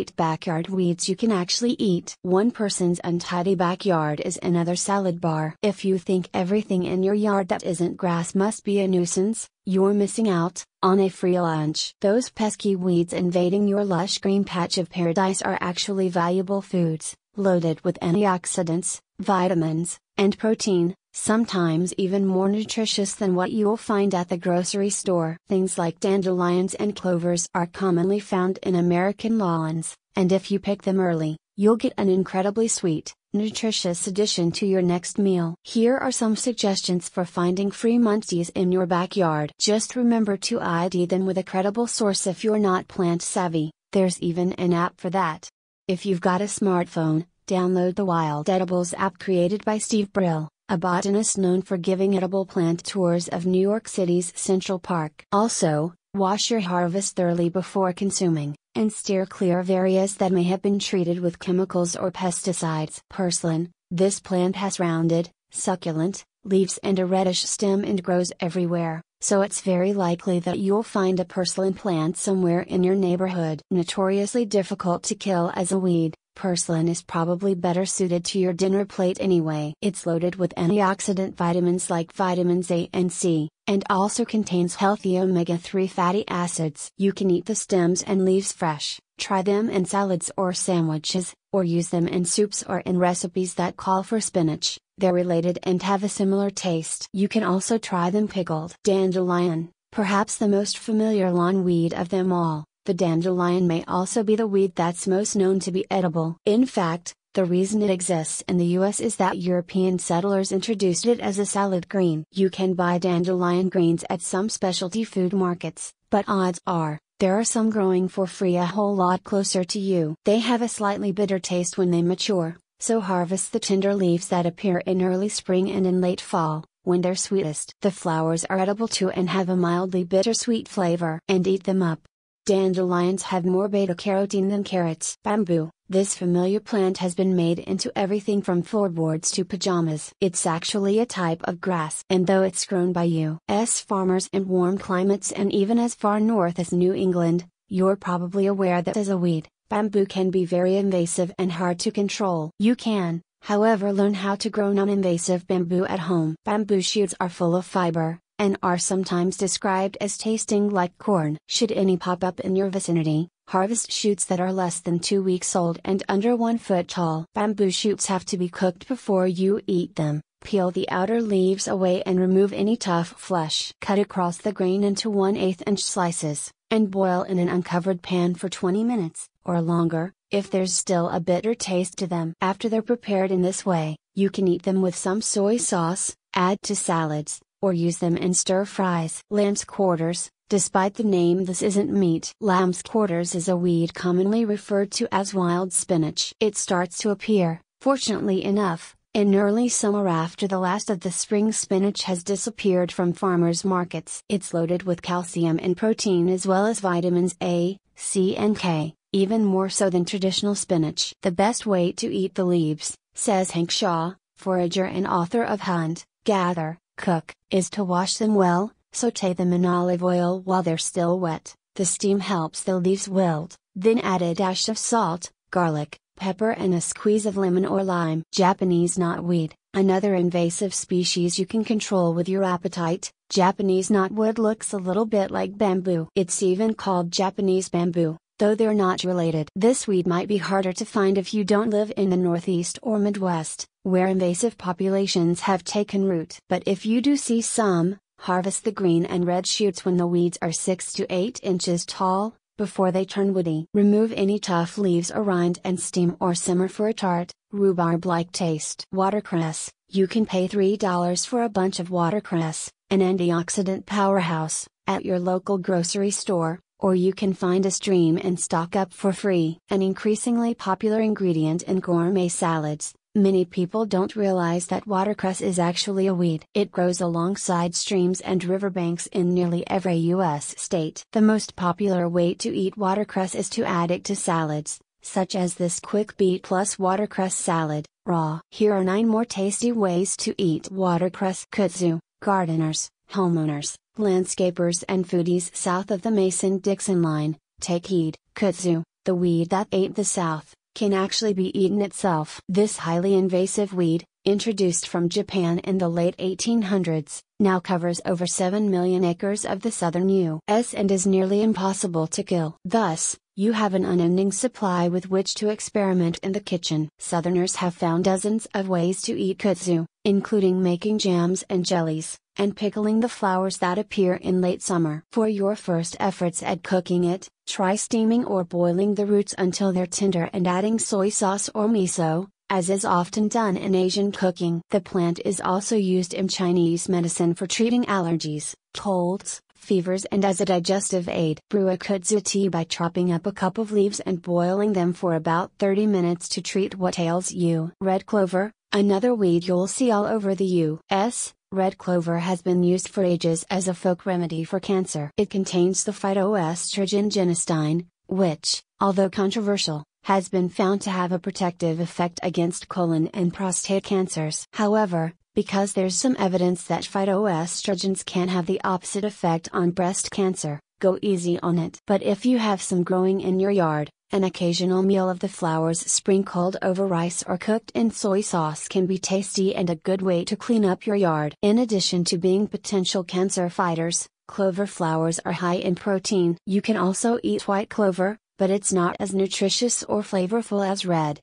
great backyard weeds you can actually eat. One person's untidy backyard is another salad bar. If you think everything in your yard that isn't grass must be a nuisance, you're missing out on a free lunch. Those pesky weeds invading your lush green patch of paradise are actually valuable foods, loaded with antioxidants, vitamins, and protein, sometimes even more nutritious than what you'll find at the grocery store. Things like dandelions and clovers are commonly found in American lawns, and if you pick them early, you'll get an incredibly sweet, nutritious addition to your next meal. Here are some suggestions for finding free munchies in your backyard. Just remember to ID them with a credible source if you're not plant savvy. There's even an app for that. If you've got a smartphone, download the Wild Edibles app created by Steve Brill, a botanist known for giving edible plant tours of New York City's Central Park. Also, wash your harvest thoroughly before consuming, and steer clear of areas that may have been treated with chemicals or pesticides. Purslane, this plant has rounded, succulent, leaves and a reddish stem and grows everywhere, so it's very likely that you'll find a purslane plant somewhere in your neighborhood. Notoriously difficult to kill as a weed, purslane is probably better suited to your dinner plate anyway. It's loaded with antioxidant vitamins like vitamins A and C, and also contains healthy omega-3 fatty acids. You can eat the stems and leaves fresh, try them in salads or sandwiches, or use them in soups or in recipes that call for spinach. They're related and have a similar taste. You can also try them pickled. Dandelion, perhaps the most familiar lawn weed of them all. The dandelion may also be the weed that's most known to be edible. In fact, the reason it exists in the US is that European settlers introduced it as a salad green. You can buy dandelion greens at some specialty food markets, but odds are, there are some growing for free a whole lot closer to you. They have a slightly bitter taste when they mature, so harvest the tender leaves that appear in early spring and in late fall, when they're sweetest. The flowers are edible too and have a mildly bittersweet flavor. And eat them up. Dandelions have more beta-carotene than carrots. Bamboo, this familiar plant has been made into everything from floorboards to pajamas. It's actually a type of grass. And though it's grown by U.S. farmers in warm climates and even as far north as New England, you're probably aware that as a weed, bamboo can be very invasive and hard to control. You can, however, learn how to grow non-invasive bamboo at home. Bamboo shoots are full of fiber, and are sometimes described as tasting like corn. Should any pop up in your vicinity, harvest shoots that are less than 2 weeks old and under 1 foot tall. Bamboo shoots have to be cooked before you eat them. Peel the outer leaves away and remove any tough flesh. Cut across the grain into 1/8 inch slices, and boil in an uncovered pan for 20 minutes, or longer, if there's still a bitter taste to them. After they're prepared in this way, you can eat them with some soy sauce, add to salads, or use them in stir fries. Lamb's quarters, despite the name, this isn't meat. Lamb's quarters is a weed commonly referred to as wild spinach. It starts to appear, fortunately enough, in early summer after the last of the spring spinach has disappeared from farmers' markets. It's loaded with calcium and protein as well as vitamins A, C and K, even more so than traditional spinach. The best way to eat the leaves, says Hank Shaw, forager and author of Hunt, Gather, Cook, is to wash them well, sauté them in olive oil while they're still wet. The steam helps the leaves wilt, then add a dash of salt, garlic, pepper and a squeeze of lemon or lime. Japanese knotweed, another invasive species you can control with your appetite. Japanese knotweed looks a little bit like bamboo. It's even called Japanese bamboo, though they're not related. This weed might be harder to find if you don't live in the Northeast or Midwest, where invasive populations have taken root. But if you do see some, harvest the green and red shoots when the weeds are 6 to 8 inches tall, before they turn woody. Remove any tough leaves or rind and steam or simmer for a tart, rhubarb-like taste. Watercress, you can pay $3 for a bunch of watercress, an antioxidant powerhouse, at your local grocery store, or you can find a stream and stock up for free. An increasingly popular ingredient in gourmet salads, many people don't realize that watercress is actually a weed. It grows alongside streams and riverbanks in nearly every U.S. state. The most popular way to eat watercress is to add it to salads, such as this Quick Beet Plus watercress salad, raw. Here are 9 more tasty ways to eat watercress. Kudzu, gardeners, homeowners, landscapers and foodies south of the Mason-Dixon line, take heed. Kudzu, the weed that ate the South, can actually be eaten itself. This highly invasive weed, introduced from Japan in the late 1800s, now covers over 7 million acres of the southern U.S. and is nearly impossible to kill. Thus, you have an unending supply with which to experiment in the kitchen. Southerners have found dozens of ways to eat kudzu, including making jams and jellies, and pickling the flowers that appear in late summer. For your first efforts at cooking it, try steaming or boiling the roots until they're tender and adding soy sauce or miso, as is often done in Asian cooking. The plant is also used in Chinese medicine for treating allergies, colds, fevers, and as a digestive aid. Brew a kudzu tea by chopping up a cup of leaves and boiling them for about 30 minutes to treat what ails you. Red clover, another weed you'll see all over the U.S., red clover has been used for ages as a folk remedy for cancer. It contains the phytoestrogen genistein, which, although controversial, has been found to have a protective effect against colon and prostate cancers. However, because there's some evidence that phytoestrogens can have the opposite effect on breast cancer, go easy on it. But if you have some growing in your yard, an occasional meal of the flowers sprinkled over rice or cooked in soy sauce can be tasty and a good way to clean up your yard. In addition to being potential cancer fighters, clover flowers are high in protein. You can also eat white clover, but it's not as nutritious or flavorful as red.